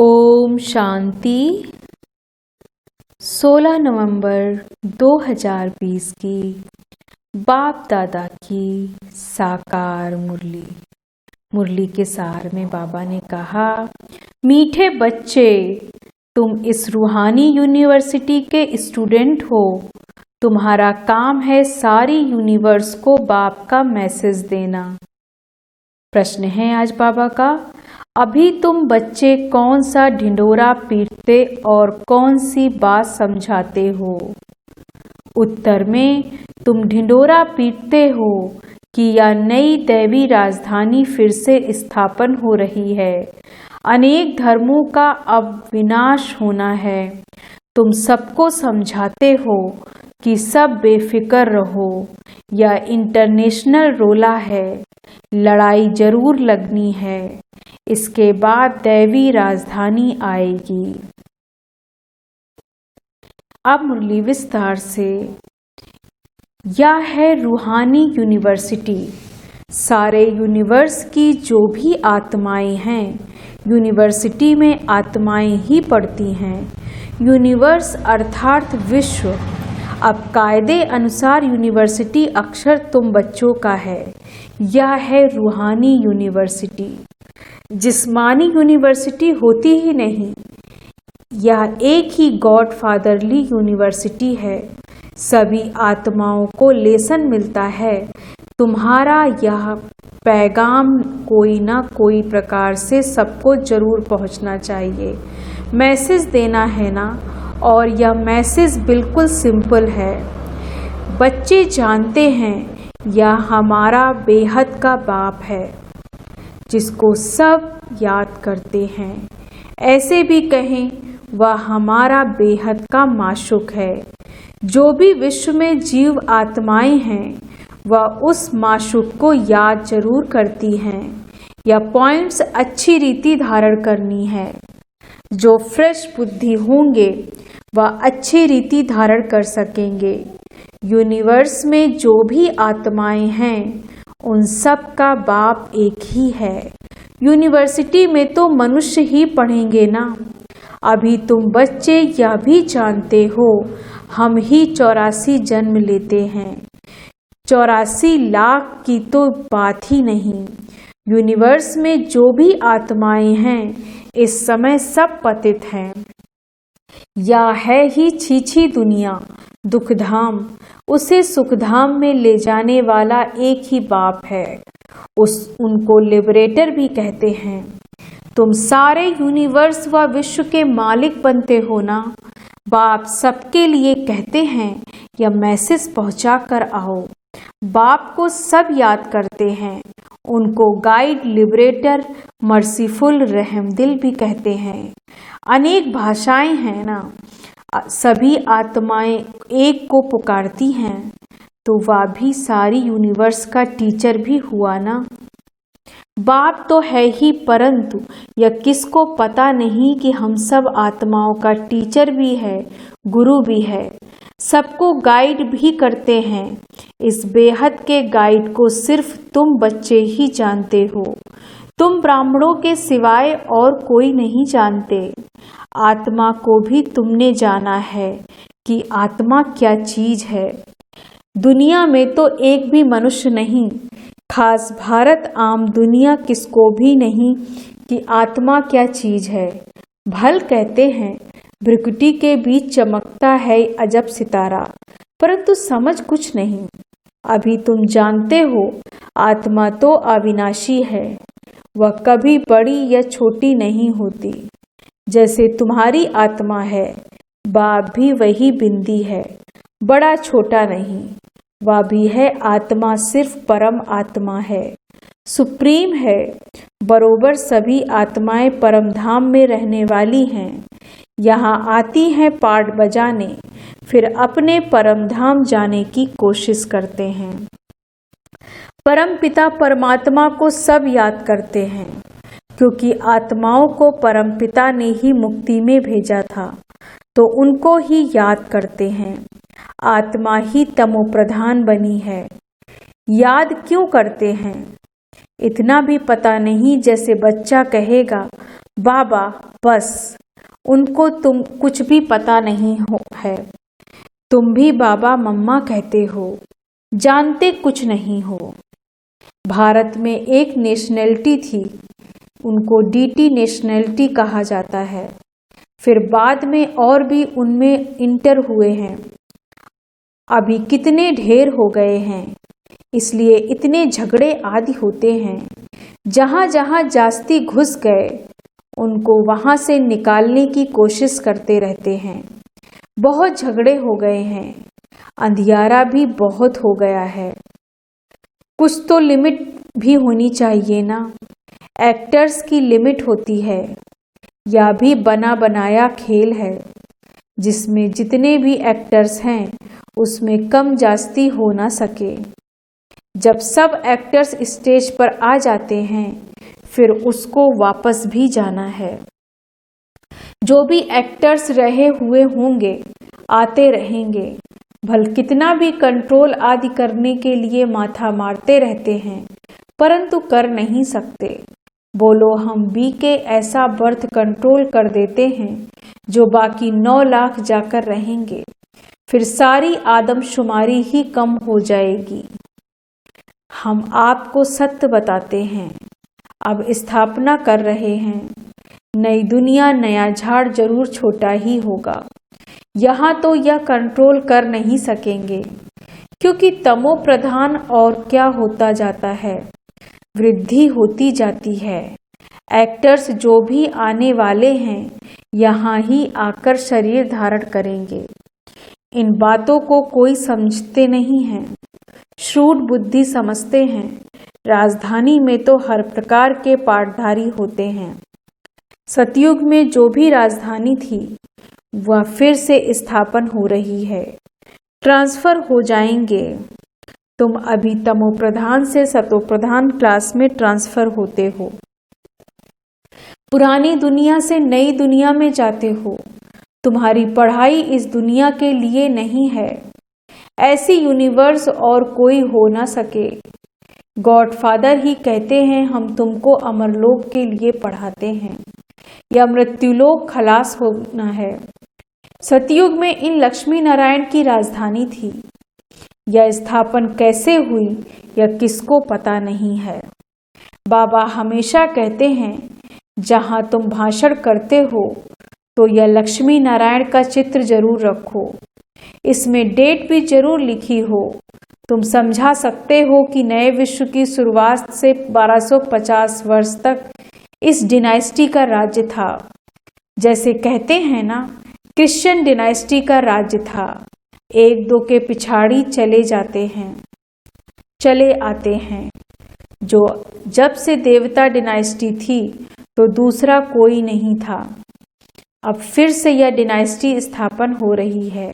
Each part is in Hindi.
ओम शांति। 16 नवंबर 2020 की बाप दादा की साकार मुरली के सार में बाबा ने कहा, मीठे बच्चे, तुम इस रूहानी यूनिवर्सिटी के स्टूडेंट हो। तुम्हारा काम है सारी यूनिवर्स को बाप का मैसेज देना। प्रश्न है आज बाबा का, अभी तुम बच्चे कौन सा ढिंढोरा पीटते और कौन सी बात समझाते हो? उत्तर में तुम ढिंढोरा पीटते हो कि यह नई दैवी राजधानी फिर से स्थापन हो रही है। अनेक धर्मों का अब विनाश होना है। तुम सबको समझाते हो कि सब बेफिक्र रहो। यह इंटरनेशनल रोला है, लड़ाई जरूर लगनी है। इसके बाद दैवी राजधानी आएगी। अब मुरली विस्तार से। यह है रूहानी यूनिवर्सिटी। सारे यूनिवर्स की जो भी आत्माएं हैं, यूनिवर्सिटी में आत्माएं ही पढ़ती हैं। यूनिवर्स अर्थात विश्व। अब कायदे अनुसार यूनिवर्सिटी अक्षर तुम बच्चों का है। यह है रूहानी यूनिवर्सिटी। जिस्मानी यूनिवर्सिटी होती ही नहीं। यह एक ही गॉड फादरली यूनिवर्सिटी है। सभी आत्माओं को लेसन मिलता है। तुम्हारा यह पैगाम कोई ना कोई प्रकार से सबको जरूर पहुंचना चाहिए। मैसेज देना है ना, और यह मैसेज बिल्कुल सिंपल है। बच्चे जानते हैं यह हमारा बेहद का बाप है, जिसको सब याद करते हैं। ऐसे भी कहें, वह हमारा बेहद का माशूक है। जो भी विश्व में जीव आत्माएं हैं, वह उस माशूक को याद जरूर करती हैं। यह पॉइंट्स अच्छी रीति धारण करनी है। जो फ्रेश बुद्धि होंगे वह अच्छी रीति धारण कर सकेंगे। यूनिवर्स में जो भी आत्माएं हैं, उन सब का बाप एक ही है। यूनिवर्सिटी में तो मनुष्य ही पढ़ेंगे ना। अभी तुम बच्चे यह भी जानते हो, हम ही 84 जन्म लेते हैं। 84 लाख की तो बात ही नहीं। यूनिवर्स में जो भी आत्माएं हैं, इस समय सब पतित हैं। या है ही छीछी दुनिया, दुखधाम। उसे सुखधाम में ले जाने वाला एक ही बाप है। उनको लिबरेटर भी कहते हैं। तुम सारे यूनिवर्स व विश्व के मालिक बनते हो ना। बाप सबके लिए कहते हैं, यह मैसेज पहुंचा कर आओ। बाप को सब याद करते हैं। उनको गाइड, लिबरेटर, मर्सीफुल, रहमदिल भी कहते हैं। अनेक भाषाएं हैं ना। सभी आत्माएं एक को पुकारती हैं, तो वह भी सारी यूनिवर्स का टीचर भी हुआ ना। बाप तो है ही, परंतु यह किसको पता नहीं कि हम सब आत्माओं का टीचर भी है, गुरु भी है। सबको गाइड भी करते हैं। इस बेहद के गाइड को सिर्फ तुम बच्चे ही जानते हो। तुम ब्राह्मणों के सिवाय और कोई नहीं जानते। आत्मा को भी तुमने जाना है कि आत्मा क्या चीज है। दुनिया में तो एक भी मनुष्य नहीं, खास भारत आम दुनिया किसको भी नहीं कि आत्मा क्या चीज है। भल कहते हैं, भ्रिकुटी के बीच चमकता है अजब सितारा, परंतु समझ कुछ नहीं। अभी तुम जानते हो, आत्मा तो अविनाशी है। वह कभी बड़ी या छोटी नहीं होती। जैसे तुम्हारी आत्मा है, बाप भी वही बिंदी है, बड़ा छोटा नहीं। वह भी है आत्मा, सिर्फ परम आत्मा है, सुप्रीम है। बरोबर सभी आत्माएं परम धाम में रहने वाली हैं। यहाँ आती हैं पाठ बजाने, फिर अपने परम धाम जाने की कोशिश करते हैं। परम पिता परमात्मा को सब याद करते हैं, क्योंकि आत्माओं को परमपिता ने ही मुक्ति में भेजा था, तो उनको ही याद करते हैं। आत्मा ही तमो प्रधान बनी है। याद क्यों करते हैं? इतना भी पता नहीं। जैसे बच्चा कहेगा, बाबा बस उनको तुम कुछ भी पता नहीं है। तुम भी बाबा मम्मा कहते हो, जानते कुछ नहीं हो। भारत में एक नेशनैलिटी थी, उनको डीटी नेशनैलिटी कहा जाता है। फिर बाद में और भी उनमें इंटर हुए हैं। अभी कितने ढेर हो गए हैं, इसलिए इतने झगड़े आदि होते हैं। जहाँ जहाँ जास्ती घुस गए उनको वहाँ से निकालने की कोशिश करते रहते हैं। बहुत झगड़े हो गए हैं, अंधियारा भी बहुत हो गया है। कुछ तो लिमिट भी होनी चाहिए ना। एक्टर्स की लिमिट होती है। यह भी बना बनाया खेल है, जिसमें जितने भी एक्टर्स हैं उसमें कम जास्ती हो ना सके। जब सब एक्टर्स स्टेज पर आ जाते हैं फिर उसको वापस भी जाना है। जो भी एक्टर्स रहे हुए होंगे आते रहेंगे। भल कितना भी कंट्रोल आदि करने के लिए माथा मारते रहते हैं, परंतु कर नहीं सकते। बोलो हम बी के ऐसा बर्थ कंट्रोल कर देते हैं जो बाकी 9 लाख जाकर रहेंगे, फिर सारी आदमशुमारी ही कम हो जाएगी। हम आपको सत्य बताते हैं, अब स्थापना कर रहे हैं। नई दुनिया नया झाड़ जरूर छोटा ही होगा। यहाँ तो यह कंट्रोल कर नहीं सकेंगे, क्योंकि तमो प्रधान और क्या होता जाता है, वृद्धि होती जाती है। एक्टर्स जो भी आने वाले हैं यहाँ ही आकर शरीर धारण करेंगे। इन बातों को कोई समझते नहीं है, श्रूड बुद्धि समझते हैं। राजधानी में तो हर प्रकार के पाटधारी होते हैं। सतयुग में जो भी राजधानी थी वह फिर से स्थापन हो रही है, ट्रांसफर हो जाएंगे। तुम अभी तमो प्रधान से सतो प्रधान क्लास में ट्रांसफर होते हो, पुरानी दुनिया से नई दुनिया में जाते हो। तुम्हारी पढ़ाई इस दुनिया के लिए नहीं है। ऐसी यूनिवर्स और कोई हो ना सके। गॉडफादर ही कहते हैं हम तुमको अमरलोक के लिए पढ़ाते हैं, या मृत्युलोक खलास होना है। सतयुग में इन लक्ष्मी नारायण की राजधानी थी। यह स्थापन कैसे हुई यह किसको पता नहीं है। बाबा हमेशा कहते हैं जहाँ तुम भाषण करते हो तो यह लक्ष्मी नारायण का चित्र जरूर रखो, इसमें डेट भी जरूर लिखी हो। तुम समझा सकते हो कि नए विश्व की शुरुआत से 1250 वर्ष तक इस डिनाइस्टी का राज्य था। जैसे कहते हैं ना, क्रिश्चियन डिनाइस्टी का राज्य था। 1-2 के पिछाड़ी चले जाते हैं, चले आते हैं। जो जब से देवता डिनाइस्टी थी तो दूसरा कोई नहीं था। अब फिर से यह डिनाइस्टी स्थापन हो रही है।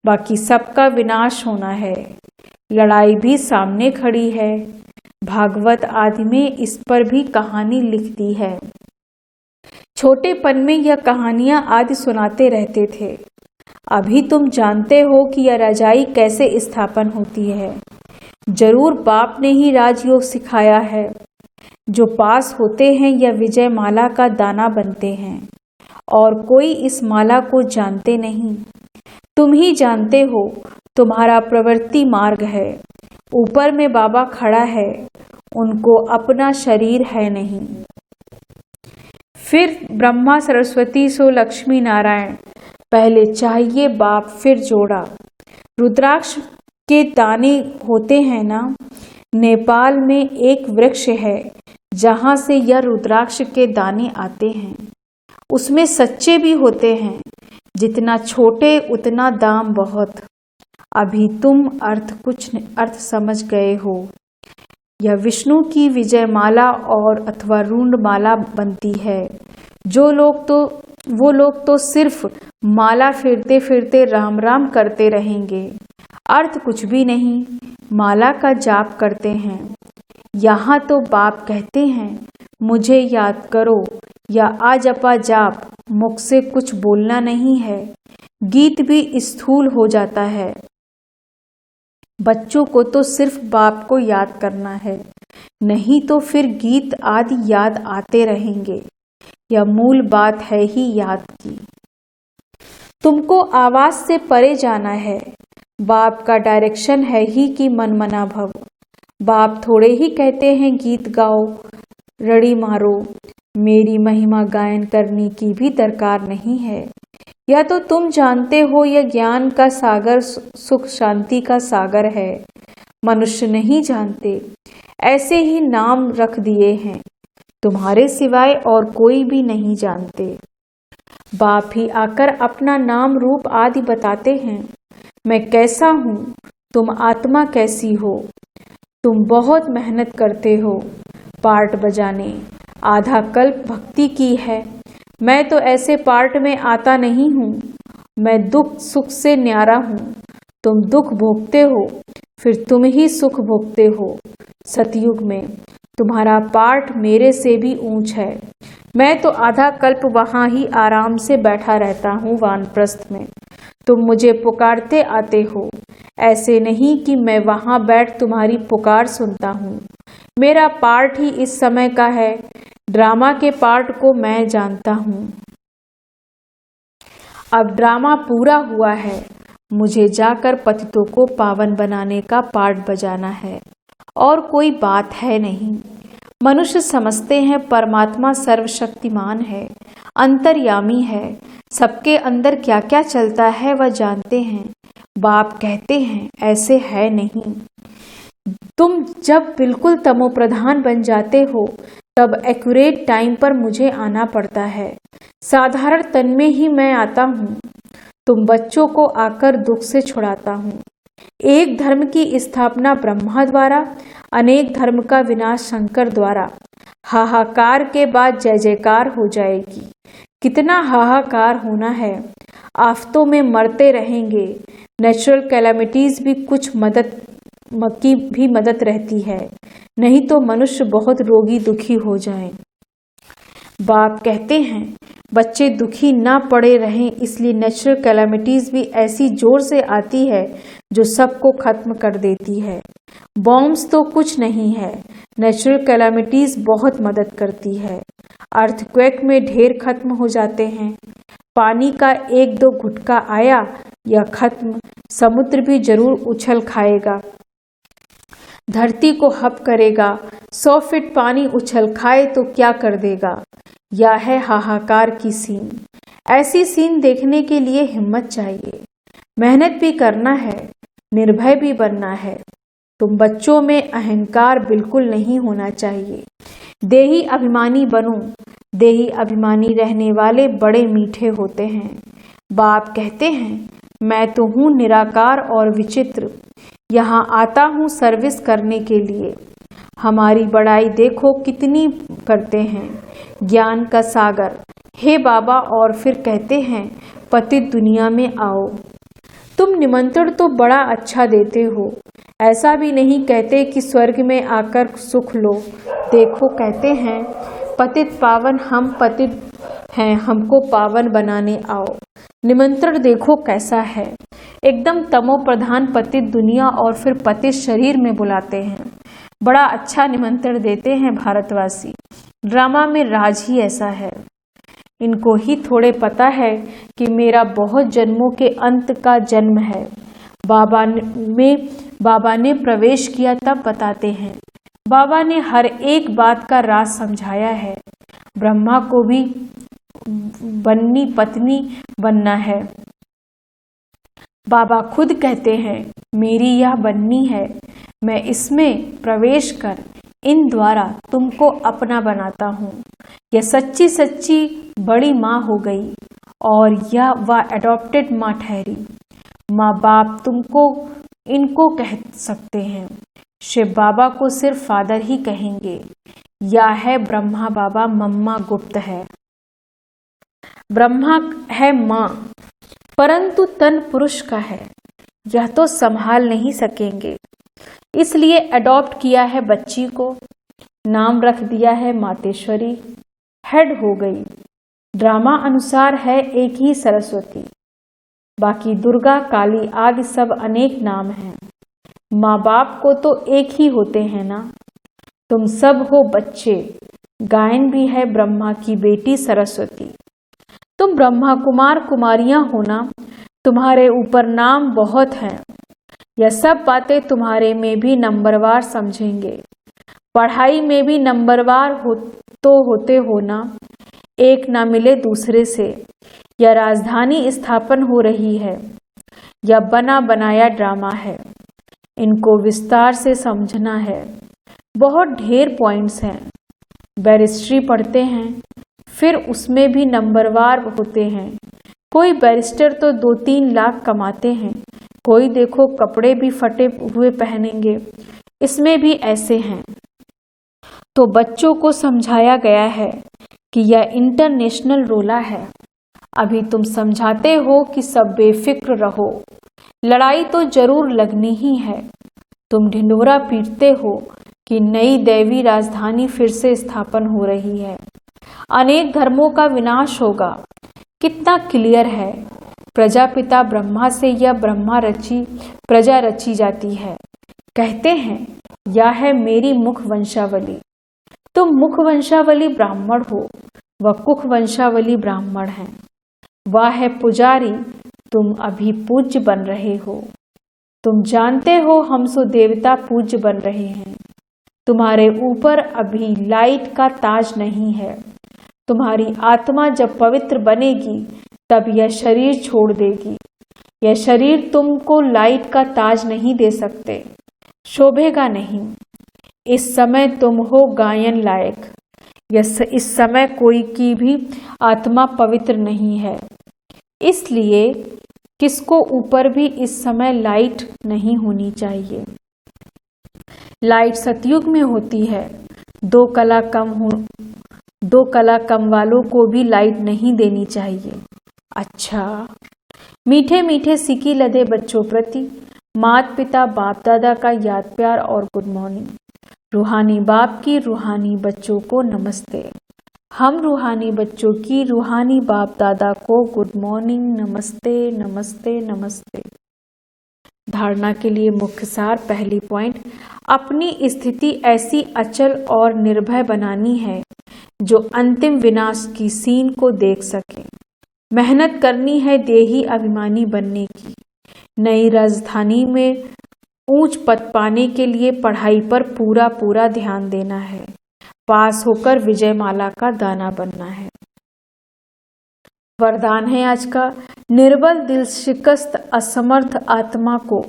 बाकी सबका विनाश होना है। लड़ाई भी सामने खड़ी है। भागवत आदि में इस पर भी कहानी लिख दी है। छोटेपन में यह कहानियां आदि सुनाते रहते थे। अभी तुम जानते हो कि यह रजाई कैसे स्थापन होती है। जरूर बाप ने ही राजयोग सिखाया है। जो पास होते हैं यह विजय माला का दाना बनते हैं, और कोई इस माला को जानते नहीं। तुम ही जानते हो, तुम्हारा प्रवृत्ति मार्ग है। ऊपर में बाबा खड़ा है, उनको अपना शरीर है नहीं। फिर ब्रह्मा सरस्वती सो लक्ष्मी नारायण, पहले चाहिए बाप फिर जोड़ा। रुद्राक्ष के दाने होते हैं ना, नेपाल में एक वृक्ष है जहाँ से यह रुद्राक्ष के दाने आते हैं। उसमें सच्चे भी होते हैं। जितना छोटे उतना दाम बहुत। अभी तुम अर्थ समझ गए हो। यह विष्णु की विजय माला और अथवा रूंड माला बनती है। वो लोग तो सिर्फ माला फिरते फिरते राम राम करते रहेंगे, अर्थ कुछ भी नहीं, माला का जाप करते हैं। यहाँ तो बाप कहते हैं मुझे याद करो या आ जपा जाप, मुख से कुछ बोलना नहीं है। गीत भी स्थूल हो जाता है। बच्चों को तो सिर्फ बाप को याद करना है, नहीं तो फिर गीत आदि याद आते रहेंगे। यह मूल बात है ही याद की। तुमको आवाज से परे जाना है, बाप का डायरेक्शन है ही कि मनमना भव। बाप थोड़े ही कहते हैं गीत गाओ, रड़ी मारो, मेरी महिमा गायन करने की भी दरकार नहीं है। या तो तुम जानते हो यह ज्ञान का सागर सुख शांति का सागर है। मनुष्य नहीं जानते, ऐसे ही नाम रख दिए हैं, तुम्हारे सिवाय और कोई भी नहीं जानते। बाप ही आकर अपना नाम रूप आदि बताते हैं। मैं कैसा हूँ, तुम आत्मा कैसी हो। तुम बहुत मेहनत करते हो पार्ट बजाने, आधा कल्प भक्ति की है। मैं तो ऐसे पार्ट में आता नहीं हूँ। मैं दुख सुख से न्यारा हूँ। तुम दुख भोगते हो, फिर तुम ही सुख भोगते हो। सतयुग में तुम्हारा पार्ट मेरे से भी ऊंच है। मैं तो आधा कल्प वहाँ ही आराम से बैठा रहता हूँ वानप्रस्थ में। तुम मुझे पुकारते आते हो, ऐसे नहीं कि मैं वहाँ बैठ तुम्हारी पुकार सुनता हूँ। मेरा पार्ट ही इस समय का है, ड्रामा के पार्ट को मैं जानता हूँ। अब ड्रामा पूरा हुआ है, मुझे जाकर पतितों को पावन बनाने का पार्ट बजाना है, और कोई बात है नहीं। मनुष्य समझते हैं परमात्मा सर्वशक्तिमान है, अंतर्यामी है, सबके अंदर क्या क्या चलता है वह जानते हैं। बाप कहते हैं ऐसे है नहीं। तुम जब बिल्कुल तमोप्रधान बन जाते हो तब एक्यूरेट टाइम पर मुझे आना पड़ता है। साधारण तन में ही मैं आता हूँ। तुम बच्चों को आकर दुख से छुड़ाता हूँ। एक धर्म की स्थापना ब्रह्मा द्वारा, अनेक धर्म का विनाश शंकर द्वारा। हाहाकार के बाद जय जयकार हो जाएगी। कितना हाहाकार होना है, आफतों में मरते रहेंगे। नेचुरल कैलामिटीज भी कुछ मदद की भी मदद रहती है, नहीं तो मनुष्य बहुत रोगी दुखी हो जाए। बाप कहते हैं बच्चे दुखी ना पड़े रहें, इसलिए नेचुरल कैलामिटीज भी ऐसी जोर से आती है जो सबको खत्म कर देती है। बॉम्ब्स तो कुछ नहीं है, नेचुरल कैलामिटीज बहुत मदद करती है। अर्थक्वेक में ढेर खत्म हो जाते हैं। पानी का एक दो घुटका आया या खत्म, समुद्र भी जरूर उछल खाएगा, धरती को हप करेगा। 100 फीट पानी उछल खाए तो क्या कर देगा। यह है हाहाकार की सीन। ऐसी सीन देखने के लिए हिम्मत चाहिए, मेहनत भी करना है, निर्भय भी बनना है। तुम बच्चों में अहंकार बिल्कुल नहीं होना चाहिए। देही अभिमानी बनो। देही अभिमानी रहने वाले बड़े मीठे होते हैं। बाप कहते हैं मैं तो हूँ निराकार और विचित्र, यहाँ आता हूँ सर्विस करने के लिए। हमारी बड़ाई देखो कितनी करते हैं, ज्ञान का सागर। हे बाबा, और फिर कहते हैं पतित दुनिया में आओ। तुम निमंत्रण तो बड़ा अच्छा देते हो, ऐसा भी नहीं कहते कि स्वर्ग में आकर सुख लो। देखो कहते हैं पतित पावन, हम पतित हैं, हमको पावन बनाने आओ। निमंत्रण देखो कैसा है, एकदम तमो प्रधान पतित दुनिया और फिर पतित शरीर में बुलाते हैं। बड़ा अच्छा निमंत्रण देते हैं भारतवासी। ड्रामा में राज ही ऐसा है। इनको ही थोड़े पता है कि मेरा बहुत जन्मों के अंत का जन्म है। बाबा ने प्रवेश किया तब बताते हैं। बाबा ने हर एक बात का राज समझाया है। ब्रह्मा को भी बन्नी पत्नी बनना है। बाबा खुद कहते हैं मेरी यह बन्नी है, मैं इसमें प्रवेश कर इन द्वारा तुमको अपना बनाता हूँ। यह सच्ची सच्ची बड़ी माँ हो गई और यह वह एडॉप्टेड माँ ठहरी। माँ बाप तुमको इनको कह सकते हैं, शिव बाबा को सिर्फ फादर ही कहेंगे। या है ब्रह्मा बाबा, मम्मा गुप्त है। ब्रह्मा है माँ, परंतु तन पुरुष का है, यह तो संभाल नहीं सकेंगे। इसलिए अडॉप्ट किया है बच्ची को, नाम रख दिया है मातेश्वरी। हेड हो गई। ड्रामा अनुसार है एक ही सरस्वती, बाकी दुर्गा काली आदि सब अनेक नाम हैं। माँ बाप को तो एक ही होते हैं ना। तुम सब हो बच्चे, गायन भी है ब्रह्मा की बेटी सरस्वती। तुम ब्रह्मा कुमार कुमारियां होना, तुम्हारे ऊपर नाम बहुत हैं। यह सब बातें तुम्हारे में भी नंबरवार समझेंगे। पढ़ाई में भी नंबरवार होते हो ना, एक ना मिले दूसरे से। यह राजधानी स्थापन हो रही है, यह बना बनाया ड्रामा है। इनको विस्तार से समझना है। बहुत ढेर पॉइंट्स हैं। बैरिस्ट्री पढ़ते हैं, फिर उसमें भी नंबरवार होते हैं। कोई बैरिस्टर तो 2-3 लाख कमाते हैं, कोई देखो कपड़े भी फटे हुए पहनेंगे, इसमें भी ऐसे हैं। तो बच्चों को समझाया गया है कि यह इंटरनेशनल रोला है। अभी तुम समझाते हो कि सब बेफिक्र रहो, लड़ाई तो जरूर लगनी ही है। तुम ढिंढोरा पीटते हो कि नई दैवी राजधानी फिर से स्थापन हो रही है, अनेक धर्मों का विनाश होगा। कितना क्लियर है। प्रजापिता ब्रह्मा से यह प्रजा रची जाती है। कहते हैं यह है मेरी मुख वंशावली। तुम मुख वंशावली ब्राह्मण हो, वह कुख वंशावली ब्राह्मण है। वह है पुजारी, तुम अभी पूज्य बन रहे हो। तुम जानते हो हम सो देवता पूज्य बन रहे हैं। तुम्हारे ऊपर अभी लाइट का ताज नहीं है। तुम्हारी आत्मा जब पवित्र बनेगी तब यह शरीर छोड़ देगी। यह शरीर तुमको लाइट का ताज नहीं दे सकते, शोभेगा नहीं। इस समय तुम हो गायन लायक। इस समय कोई की भी आत्मा पवित्र नहीं है, इसलिए किसको ऊपर भी इस समय लाइट नहीं होनी चाहिए। लाइट सतयुग में होती है। 2 कला कम वालों को भी लाइट नहीं देनी चाहिए। अच्छा, मीठे मीठे सिकी लदे बच्चों प्रति माता पिता बाप दादा का याद प्यार और गुड मॉर्निंग। रूहानी बाप की रूहानी बच्चों को नमस्ते। हम रूहानी बच्चों की रूहानी बाप दादा को गुड मॉर्निंग, नमस्ते नमस्ते नमस्ते। धारणा के लिए मुख्य सार। पहली पॉइंट, अपनी स्थिति ऐसी अचल और निर्भय बनानी है जो अंतिम विनाश की सीन को देख सके। मेहनत करनी है देही अभिमानी बनने की। नई राजधानी में ऊंच पद पाने के लिए पढ़ाई पर पूरा ध्यान देना है। पास होकर विजयमाला का दाना बनना है। वरदान है आज का, निर्बल दिल शिकस्त असमर्थ आत्मा को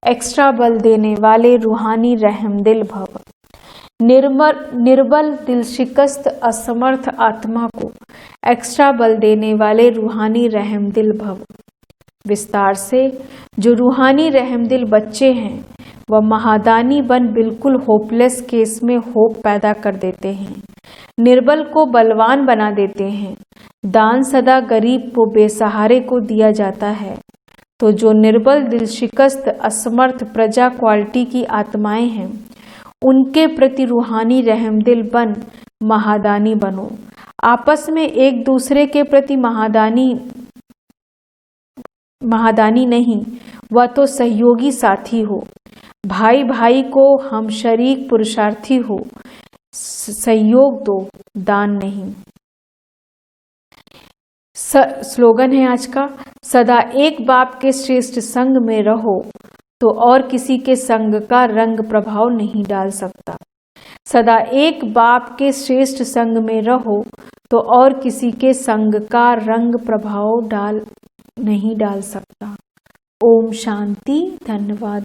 एक्स्ट्रा बल देने वाले रूहानी रहमदिल भव। निर्बल दिल शिकस्त असमर्थ आत्मा को एक्स्ट्रा बल देने वाले रूहानी रहमदिल भव। विस्तार से, जो रूहानी रहमदिल बच्चे हैं वह महादानी बन बिल्कुल होपलेस केस में होप पैदा कर देते हैं। निर्बल को बलवान बना देते हैं। दान सदा गरीब व बेसहारे को दिया जाता है। तो जो निर्बल दिल शिकस्त असमर्थ प्रजा क्वालिटी की आत्माएं हैं, उनके प्रति रूहानी रहमदिल बन महादानी बनो। आपस में एक दूसरे के प्रति महादानी नहीं, वह तो सहयोगी साथी हो। भाई भाई को हम शरीक पुरुषार्थी हो। सहयोग दो, दान नहीं। स्लोगन है आज का, सदा एक बाप के श्रेष्ठ संग में रहो तो और किसी के संग का रंग प्रभाव नहीं डाल सकता। सदा एक बाप के श्रेष्ठ संग में रहो तो और किसी के संग का रंग प्रभाव नहीं डाल सकता। ओम शांति। धन्यवाद।